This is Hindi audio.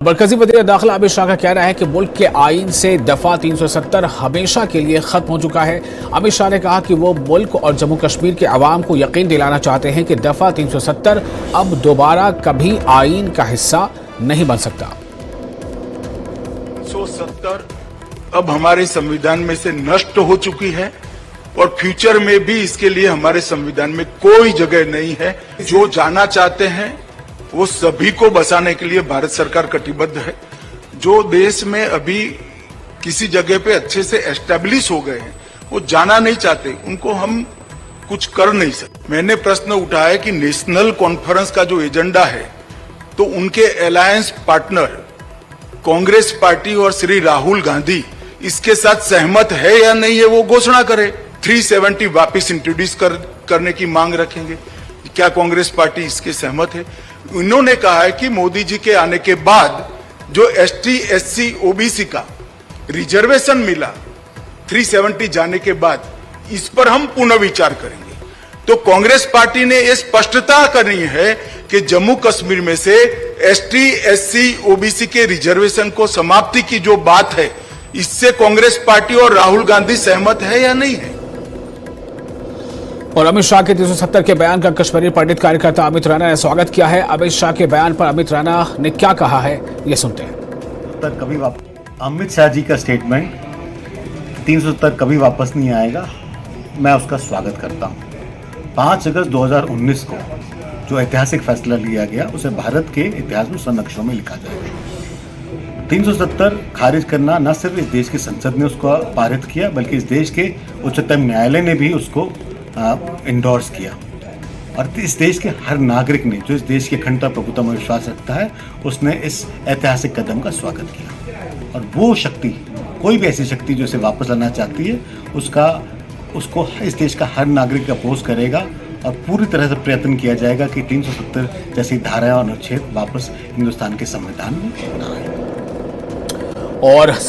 मरकजी वज़ीर दाखिला अमित शाह का कहना है कि मुल्क के आईन से दफा 370 हमेशा के लिए खत्म हो चुका है। अमित शाह ने कहा कि वो मुल्क और जम्मू कश्मीर के अवाम को यकीन दिलाना चाहते हैं कि दफा 370 अब दोबारा कभी आईन का हिस्सा नहीं बन सकता। 370 अब हमारे संविधान में से नष्ट हो चुकी है और फ्यूचर में भी इसके लिए हमारे संविधान में कोई जगह नहीं है। जो जाना चाहते हैं वो सभी को बसाने के लिए भारत सरकार कटिबद्ध है। जो देश में अभी किसी जगह पे अच्छे से एस्टेब्लिश हो गए हैं वो जाना नहीं चाहते, उनको हम कुछ कर नहीं सकते। मैंने प्रश्न उठाया कि नेशनल कॉन्फ्रेंस का जो एजेंडा है तो उनके अलायंस पार्टनर कांग्रेस पार्टी और श्री राहुल गांधी इसके साथ सहमत है या नहीं है वो घोषणा करे। 370 वापस इंट्रोड्यूस करने की मांग रखेंगे, क्या कांग्रेस पार्टी इसके सहमत है? इन्होंने कहा है कि मोदी जी के आने के बाद जो एसटी एससी ओबीसी का रिजर्वेशन मिला 370 जाने के बाद इस पर हम पुनः विचार करेंगे। तो कांग्रेस पार्टी ने यह स्पष्टता करनी है कि जम्मू कश्मीर में से एसटी एससी ओबीसी के रिजर्वेशन को समाप्ति की जो बात है इससे कांग्रेस पार्टी और राहुल गांधी सहमत है या नहीं है। और अमित शाह के 370 के बयान का कश्मीरी पंडित कार्यकर्ता अमित रैना ने स्वागत किया है। अमित शाह के बयान पर अमित रैना ने क्या कहा है ये सुनते हैं। कभी अमित शाह जी का स्टेटमेंट 370 कभी वापस नहीं आएगा, मैं उसका स्वागत करता हूं। 5 अगस्त 2019 को जो ऐतिहासिक फैसला लिया गया उसे भारत के इतिहास में स्वर्ण अक्षरों में लिखा जाएगा। 370 खारिज करना न सिर्फ इस देश की संसद ने उसको पारित किया बल्कि इस देश के उच्चतम न्यायालय ने भी उसको इंडोर्स किया और इस देश के हर नागरिक ने जो इस देश की अखंडता प्रभुत्व में विश्वास रखता है उसने इस ऐतिहासिक कदम का स्वागत किया। और वो शक्ति, कोई भी ऐसी शक्ति जो इसे वापस लाना चाहती है उसको इस देश का हर नागरिक अपोज करेगा और पूरी तरह से प्रयत्न किया जाएगा कि 370 जैसी धाराएं और अनुच्छेद वापस हिंदुस्तान के संविधान में न आए। और